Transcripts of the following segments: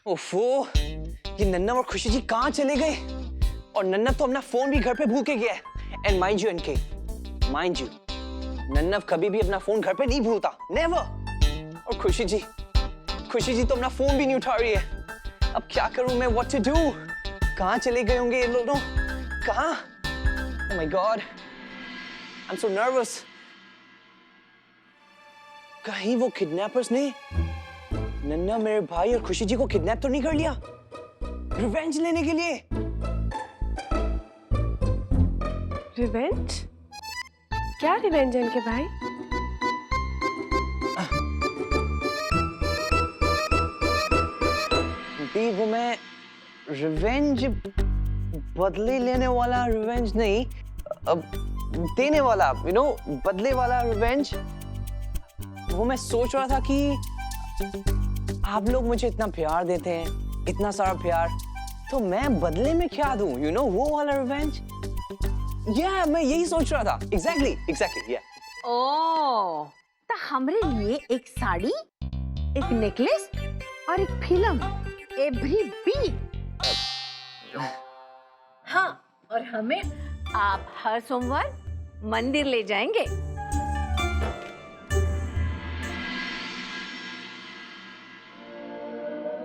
ओफो, ये नन्ना और खुशी जी कहाँ चले गए? और नन्ना तो अपना फोन भी घर पे भूल के गया है। एंड माइंड यू एनके, माइंड यू, नन्ना कभी भी अपना फोन घर पे नहीं भूलता, नेवर। और खुशी जी तो अपना फोन भी नहीं उठा रही है। अब क्या करूं मैं, व्हाट टू डू? कहाँ चले गए होंगे ये लोग? कहाँ? Oh my God, I am so nervous. कहीं वो किडनैपर्स ने नन्ना, मेरे भाई और खुशी जी को किडनैप तो नहीं कर लिया रिवेंज लेने के लिए? रिवेंज? क्या रिवेंज है इनके भाई? वो मैं रिवेंज, बदले लेने वाला रिवेंज नहीं, देने वाला, यू नो, बदले वाला रिवेंज। वो मैं सोच रहा था कि आप लोग मुझे इतना प्यार देते हैं, इतना सारा प्यार, तो मैं बदले में क्या दूं, यू नो, वो वाला रिवेंज। मैं यही सोच रहा था। एग्जैक्टली या। ओह, तो हमरे लिए एक साड़ी, एक नेकलेस और एक फिल्म एवरी वीक। हाँ, और हमें आप हर सोमवार मंदिर ले जाएंगे।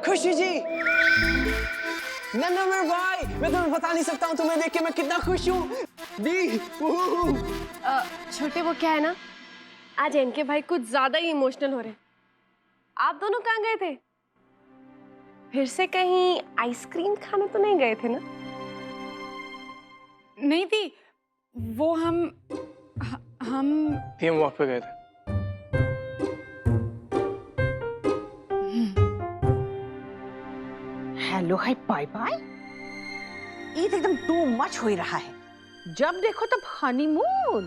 खुशी जी, नन्ना मेरे भाई, मैं तुम्हें बता नहीं सकता हूँ, तुम्हें देख के मैं कितना खुश हूँ। दी, छोटे, वो क्या है ना, आज इनके भाई कुछ ज्यादा ही इमोशनल हो रहे। आप दोनों कहाँ गए थे? फिर से कहीं आइसक्रीम खाने तो नहीं गए थे ना? नहीं थी, वो हम वॉक पे गए थे। Hello, hi, bye bye. ये तो एकदम टू मच हो ही रहा है। जब देखो तब हनीमून।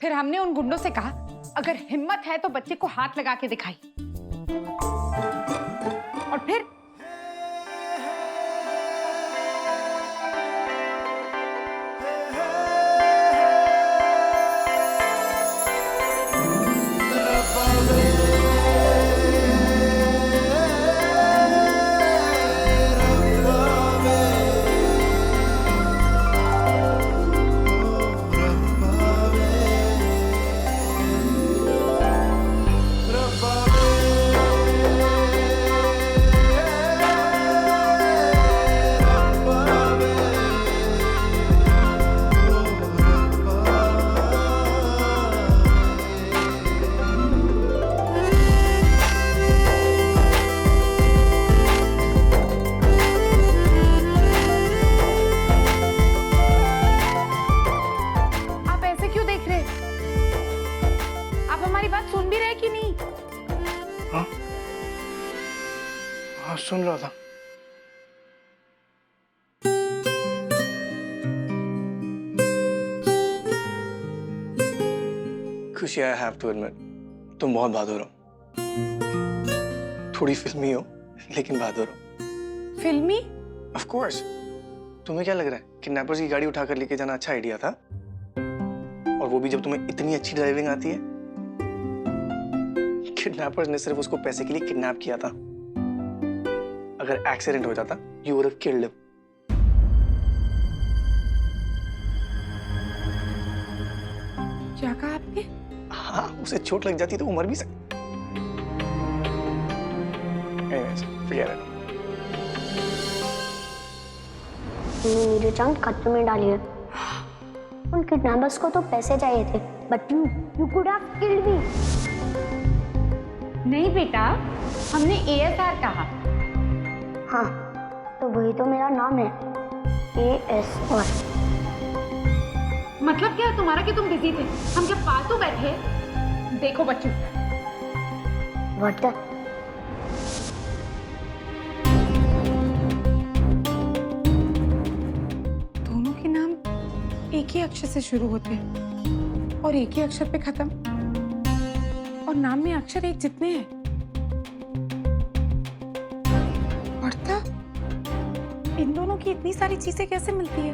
फिर हमने उन गुंडों से कहा, अगर हिम्मत है तो बच्चे को हाथ लगा के दिखाई। और फिर सुन रहा था। खुशी, आई हैव टू एडमिट, तुम बहुत बहादुर हो। थोड़ी फिल्मी हो, लेकिन बहादुर हो। फिल्मी? Of course. तुम्हें क्या लग रहा है किडनैपर्स की गाड़ी उठाकर लेके जाना अच्छा आइडिया था? और वो भी जब तुम्हें इतनी अच्छी ड्राइविंग आती है। किडनैपर्स ने सिर्फ उसको पैसे के लिए किडनैप किया था। अगर एक्सीडेंट हो जाता, you would have killed him. क्या कहा आपने? हाँ, उसे चोट लग जाती तो वो मर भी सकती। Anyways, forget it. तुमने मेरी जान खतरे में डाली है। उन किडनैपर्स को तो पैसे चाहिए थे, but you could have killed me. नहीं बेटा, हमने ASR कहा। हाँ, तो वही तो मेरा नाम है, ASR। मतलब क्या तुम्हारा कि तुम बिजी थे? हम क्या फालतू बैठे? देखो बच्चों, What the? दोनों के नाम एक ही अक्षर से शुरू होते हैं और एक ही अक्षर पे खत्म, और नाम में अक्षर एक जितने हैं। इन दोनों की इतनी सारी चीजें कैसे मिलती है?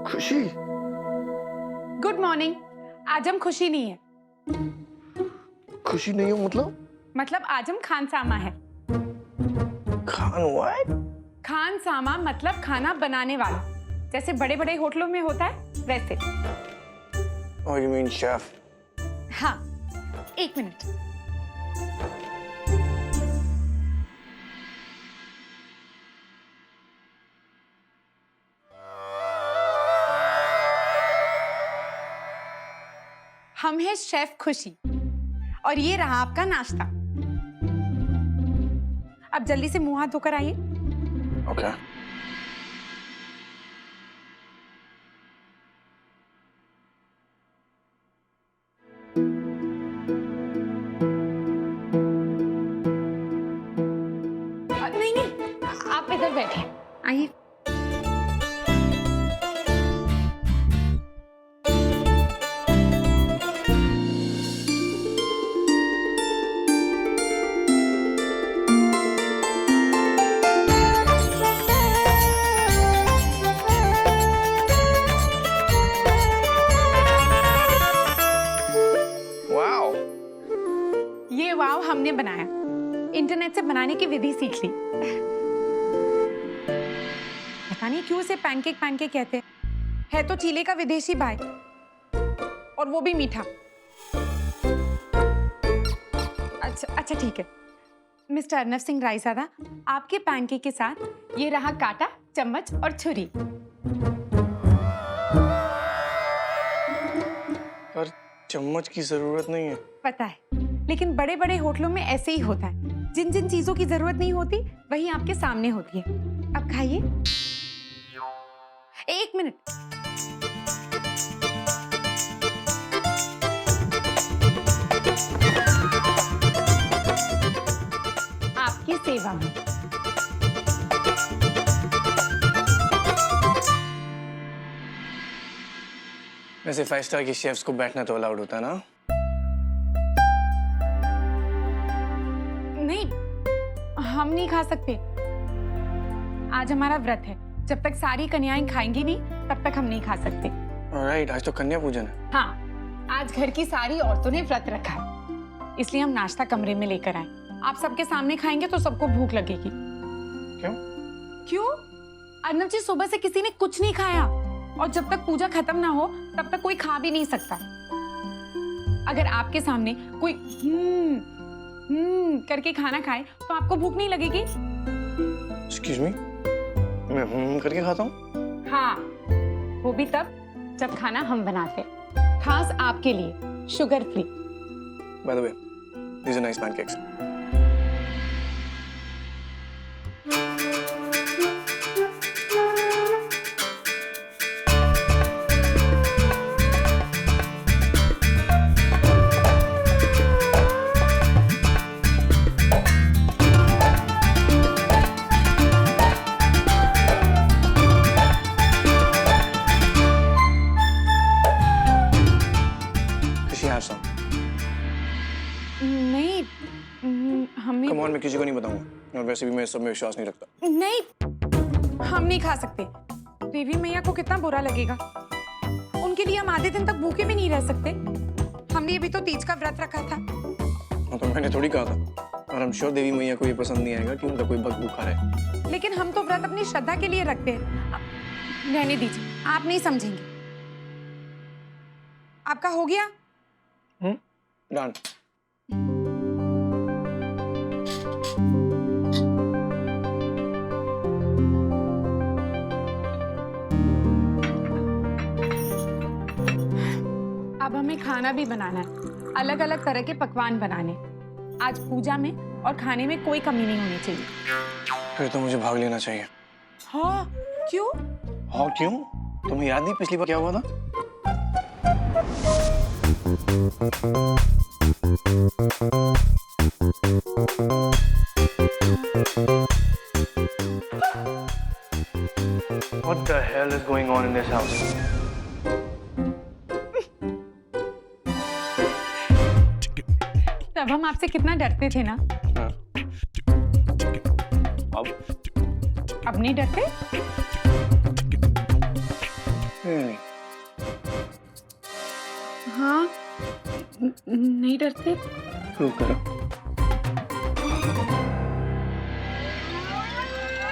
खुशी, गुड मॉर्निंग। आज हम खुशी नहीं है, खुशी नहीं हो मतलब आज हम खानसामा है। खान हुआ है? खानसामा मतलब खाना बनाने वाला, जैसे बड़े बड़े होटलों में होता है वैसे। Oh, you mean chef? हाँ, एक मिनट। हम हैं शेफ खुशी और ये रहा आपका नाश्ता। अब जल्दी से मुंह हाथ धोकर आइए। Okay. नहीं नहीं, आप इधर बैठे आइए। Wow. ये वाव हमने बनाया, इंटरनेट से बनाने की विधि सीख ली। पता नहीं क्यों उसे पैनकेक पैनकेक कहते हैं। है तो चीले का विदेशी भाई, और वो भी मीठा। अच्छा ठीक है। मिस्टर अर्नव सिंह रायजादा, आपके पैनकेक के साथ ये रहा कांटा, चम्मच और छुरी। पर चम्मच की जरूरत नहीं है। पता है, लेकिन बड़े बड़े होटलों में ऐसे ही होता है। जिन जिन चीजों की जरूरत नहीं होती वही आपके सामने होती है। अब खाइए। एक मिनट। आपकी सेवा में। वैसे 5 स्टार के शेफ्स को बैठना तो अलाउड होता है ना? नहीं, हम नहीं खा सकते। आज हमारा व्रत है। जब तक सारी कन्याएं खाएंगी नहीं, तब तक हम नहीं खा सकते। Alright, आज तो कन्या पूजन है। हाँ, आज घर की सारी औरतों ने व्रत रखा है, इसलिए हम नाश्ता कमरे में लेकर आए। आप सबके सामने खाएंगे तो सबको भूख लगेगी। क्यों? क्यों? अर्नव जी, सुबह से किसी ने कुछ नहीं खाया, और जब तक पूजा खत्म ना हो तब तक कोई खा भी नहीं सकता। अगर आपके सामने कोई करके खाना खाए तो आपको भूख नहीं लगेगी? Excuse me? मैं करके खाता हूँ? हाँ, वो भी तब जब खाना हम बनाते, खास आपके लिए, sugar free. By the way, these are nice pancakes. Have some. नहीं, हमें Come on, मैं किसी को नहीं बताऊंगा, और वैसे भी मैं सब में विश्वास नहीं रखता। नहीं, हम नहीं खा सकते। देवी मैया को कितना बुरा लगेगा। उनके लिए हम आधे दिन तक भूखे भी नहीं रह सकते। हमने अभी तो तीज का व्रत रखा था। हाँ, तो मैंने थोड़ी कहा था, और हम श्योर देवी मैया को ये पसंद नहीं आएगा कि उनका कोई भक्त भूखा रहे। लेकिन हम तो व्रत अपनी श्रद्धा के लिए रखते हैं। रहने दीजिए, आप नहीं समझेंगे। आपका हो गया? Done. अब हमें खाना भी बनाना है, अलग अलग तरह के पकवान बनाने। आज पूजा में और खाने में कोई कमी नहीं होनी चाहिए। फिर तो मुझे भाग लेना चाहिए। हाँ, क्यों? हाँ, क्यों? तुम्हें याद नहीं पिछली बार क्या हुआ था? in this house. तब हम आपसे कितना डरते थे ना, हाँ। अब नहीं डरते? नहीं। हाँ, नहीं डरते। प्रूव करो।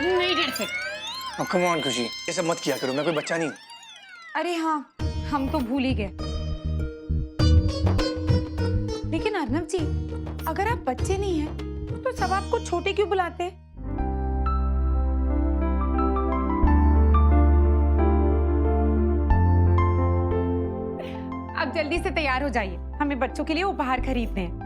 नहीं डरते। अब कम ऑन खुशी, ये सब मत किया करो, मैं कोई बच्चा नहीं हूँ। अरे हाँ, हम तो भूल ही गए। लेकिन अर्नव जी, अगर आप बच्चे नहीं हैं, तो सब आपको छोटे क्यों बुलाते हैं? आप जल्दी से तैयार हो जाइए, हमें बच्चों के लिए उपहार खरीदने हैं।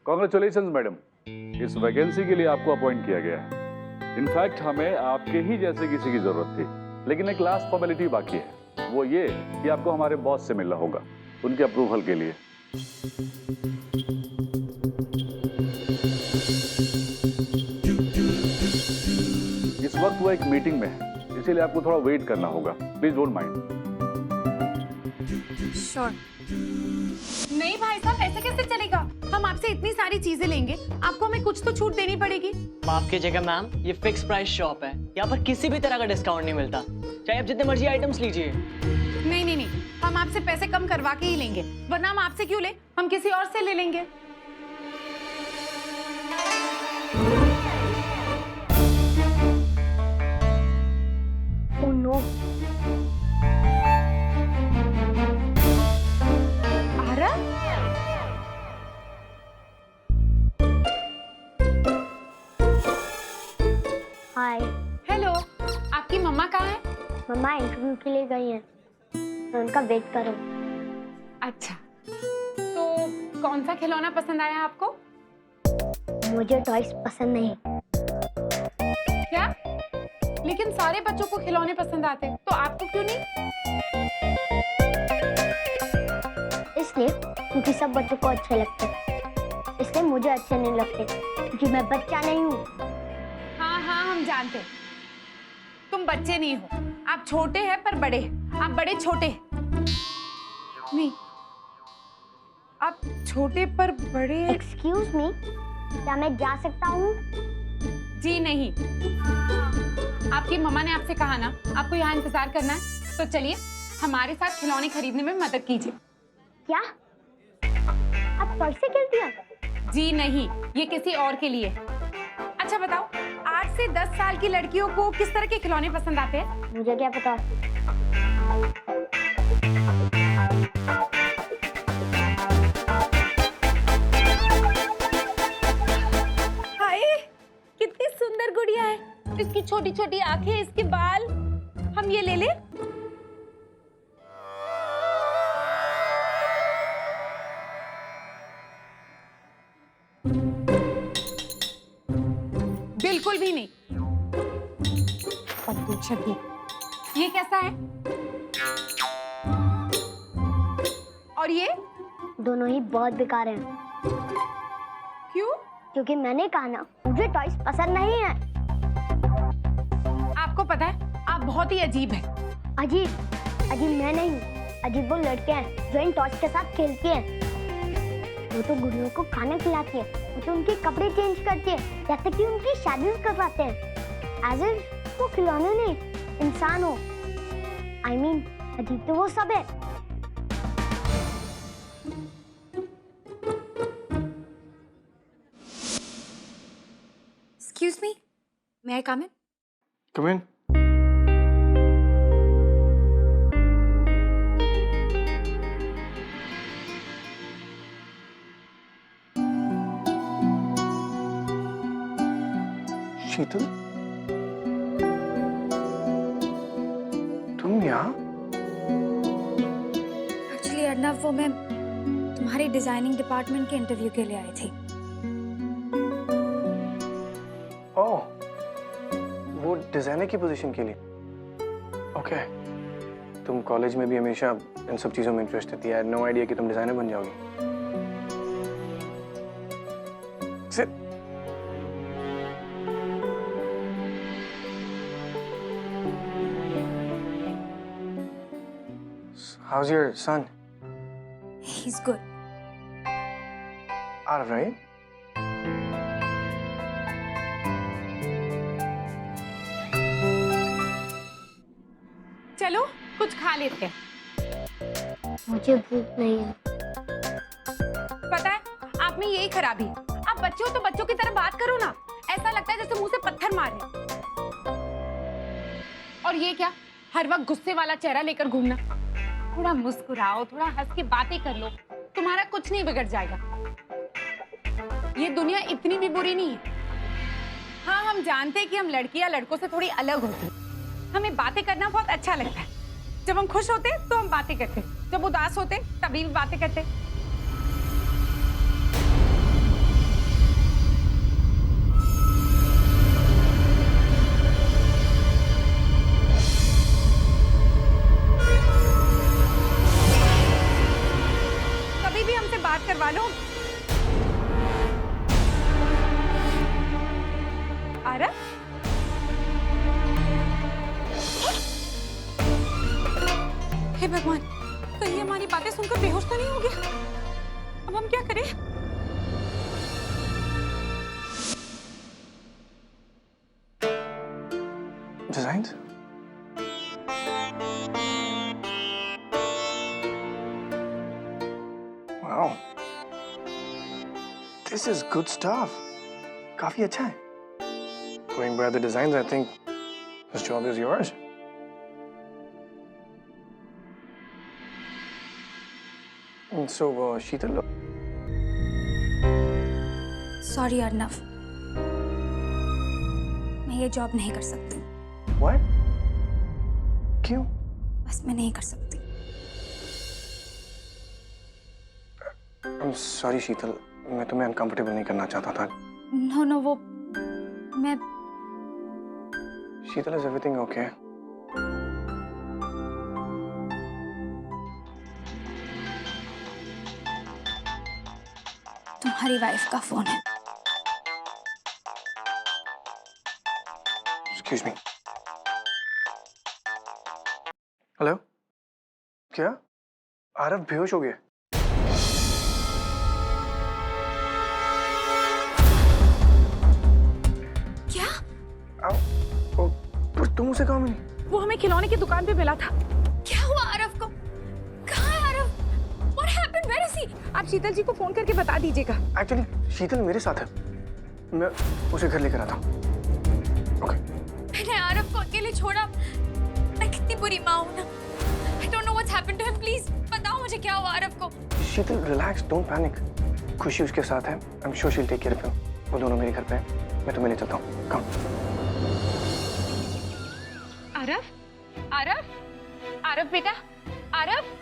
कॉन्ग्रेचुलेशंस मैडम, इस वैकेंसी के लिए आपको अपॉइंट किया गया है। इनफैक्ट हमें आपके ही जैसे किसी की जरूरत थी, लेकिन एक लास्ट फॉर्मेलिटी बाकी है, वो ये कि आपको हमारे बॉस से मिलना होगा उनके अप्रूवल के लिए। इस वक्त वो एक मीटिंग में है, इसीलिए आपको थोड़ा वेट करना होगा। Please don't mind. श्योर। नहीं भाई साहब, ऐसे कैसे चलेगा? हम आपसे इतनी सारी चीजें लेंगे, आपको हमें कुछ तो छूट देनी पड़ेगी। माफ कीजिएगा मैम, ये फिक्स प्राइस शॉप है, यहाँ पर किसी भी तरह का डिस्काउंट नहीं मिलता, चाहे आप जितने मर्जी आइटम्स लीजिए। नहीं नहीं नहीं, हम आपसे पैसे कम करवा के ही लेंगे, वरना हम आपसे क्यों ले, हम किसी और से ले लेंगे। Oh no. आरा? हाय। हेलो, आपकी मम्मा कहाँ है? मम्मा इंटरव्यू के लिए गई हैं, तो उनका वेट करो। अच्छा, तो कौन सा खिलौना पसंद आया आपको? मुझे टॉयज पसंद नहीं। क्या? लेकिन सारे बच्चों को खिलौने पसंद आते, तो आपको क्यों नहीं? इसलिए क्योंकि सब बच्चों को अच्छे लगते हैं, इसलिए मुझे अच्छे नहीं लगते, क्योंकि मैं बच्चा नहीं हूँ। हाँ हाँ, हम जानते, तुम बच्चे नहीं हो, आप छोटे हैं पर बड़े हैं, आप बड़े छोटे हैं। नहीं, आप छोटे पर बड़े। एक्सक्यूज मी, क्या मैं जा सकता हूँ? जी नहीं, आपकी मम्मा ने आपसे कहा ना आपको यहाँ इंतजार करना है, तो चलिए हमारे साथ खिलौने खरीदने में मदद कीजिए। क्या? आप टॉय से खेलती हो? जी नहीं, ये किसी और के लिए। अच्छा बताओ, 8 से 10 साल की लड़कियों को किस तरह के खिलौने पसंद आते हैं? मुझे क्या पता। हाय, कितनी सुंदर गुड़िया है, इसकी छोटी छोटी आंखें, इसके बाल। हम ये ले ले? बिल्कुल भी नहीं। पद्दू छद्दू, ये कैसा है? और ये? दोनों ही बहुत बेकार हैं। क्यों? क्योंकि मैंने कहा ना, मुझे टॉयज पसंद नहीं है। आपको पता है, आप बहुत ही अजीब हैं। अजीब? अजीब मैं नहीं हूँ, अजीब वो लड़के हैं जो इन टॉयज के साथ खेलती हैं। वो तो गुड़ियों को खाना खिलाती है, वो तो उनके कपड़े चेंज करती है, यहाँ तक कि उनकी शादी करवाते हैं। एज इफ वो खिलौने नहीं, इंसान हो। I mean, अजीब तो वो सब है। Excuse me, may I come in? Come in. शीतल, तुम यहाँ? एक्चुअली अर्नव, वो मैं तुम्हारे डिजाइनिंग डिपार्टमेंट के इंटरव्यू के लिए आई थी। ओह, वो डिजाइनर की पोजीशन के लिए। ओके, तुम कॉलेज में भी हमेशा इन सब चीजों में इंटरेस्टेड थी। आई हैड नो आइडिया कि तुम डिजाइनर बन जाओगी। Sit. How's your son? He's good. Arav, right? चलो कुछ खा लेते हैं। मुझे भूख नहीं है। पता है आप में यही खराबी है। आप बच्चे हो तो बच्चों की तरह बात करो ना। ऐसा लगता है जैसे मुंह से पत्थर मारे। और ये क्या, हर वक्त गुस्से वाला चेहरा लेकर घूमना। थोड़ा मुस्कुराओ, थोड़ा हंस के बातें कर लो, तुम्हारा कुछ नहीं बिगड़ जाएगा। ये दुनिया इतनी भी बुरी नहीं है। हाँ, हम जानते हैं कि हम लड़कियां लड़कों से थोड़ी अलग होती हैं। हमें बातें करना बहुत अच्छा लगता है। जब हम खुश होते तो हम बातें करते, जब उदास होते तभी भी बातें करते। कभी भी हमसे बात करवा लो। आरव, हे भगवान, कहीं हमारी बातें सुनकर बेहोश तो नहीं हो गया। अब हम क्या करें? Designs? Wow. This is good stuff. काफी अच्छा है. Going by the designs, I think this job is yours. And so, Sheetal, sorry Arnav, मैं ये जॉब नहीं कर सकती। what? क्यों? बस मैं नहीं कर सकती। I'm sorry, शीतल. मैं तुम्हें uncomfortable नहीं करना चाहता था. नो वो मैं शीतल, is everything okay? तुम्हारी वाइफ का फोन है। Excuse me. हेलो? क्या? आरव बेहोश हो गया? क्या? पर तुम उसे कहाँ मिली? वो हमें खिलौने की दुकान पे मिला था। क्या हुआ आरव को? कहाँ है Aarav? What happened? Where is he? आप शीतल जी को फोन करके बता दीजिएगा। एक्चुअली शीतल मेरे साथ है। मैं उसे घर लेकर आता हूँ। ओके। मैंने आरव को अकेले छोड़ा। मैं कितनी बुरी माँ हूँ ना। I don't know what's happened to him. Please बताओ मुझे क्या हुआ आरव को। Sheetal, relax, don't panic. Khushi उसके साथ है। I am sure she will take care of him. वो दोनों मेरे घर पे हैं। मैं तुम्हें ले चलता हूँ। कम। आरव, आरव, आरव बेटा, Aarav.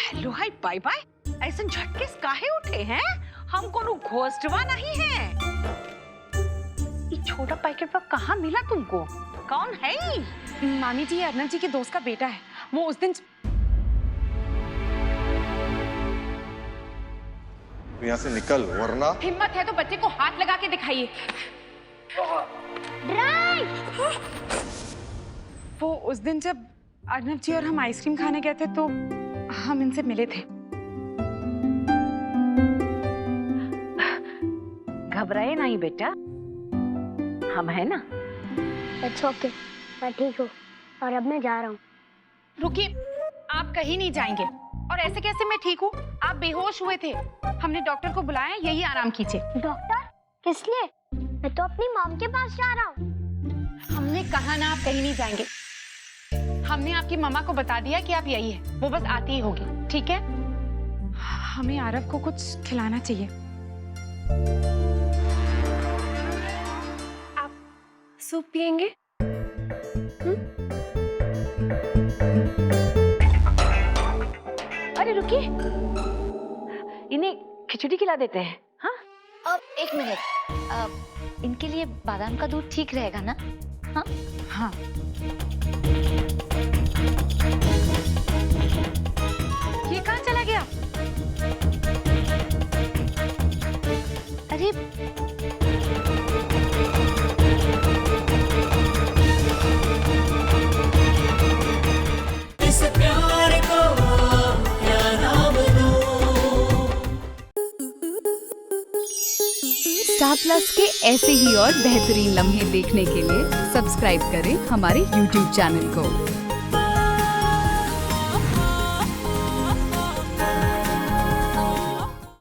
Hello hi bye bye, ऐसे झटके काहे उठे हैं? हम कोनो घोस्टवा नहीं है। ये छोटा पैकेट पर कहाँ मिला तुमको? कौन है? मामी जी, अर्नव जी के दोस्त का बेटा है। वो उस दिन यहाँ से निकल, वरना हिम्मत है तो बच्चे को हाथ लगा के दिखाइए। वो उस दिन जब अर्नव जी और हम आइसक्रीम खाने गए थे तो हम इनसे मिले थे। घबराए नहीं बेटा, हम है ना। इट्स ओके, मैं ठीक हूँ और अब मैं जा रहा हूँ। रुकिए, आप कहीं नहीं जाएंगे। और ऐसे कैसे मैं ठीक हूँ? आप बेहोश हुए थे। हमने डॉक्टर को बुलाया, यही आराम कीजिए। डॉक्टर? किस लिए? मैं तो अपनी मॉम के पास जा रहा हूँ। हमने कहा ना आप कहीं नहीं जाएंगे। हमने आपकी मम्मा को बता दिया कि आप यही है, वो बस आती ही होगी, ठीक है? हमें आरव को कुछ खिलाना चाहिए। आप सूप पियेंगे? जानकी, इन्हें खिचड़ी खिला देते हैं। हाँ अब एक मिनट, इनके लिए बादाम का दूध ठीक रहेगा ना? हाँ हाँ। ये कहाँ चला गया? अरे इस प्यार को क्या नाम दूं? स्टार प्लस के ऐसे ही और बेहतरीन लम्हे देखने के लिए सब्सक्राइब करें हमारे YouTube चैनल को।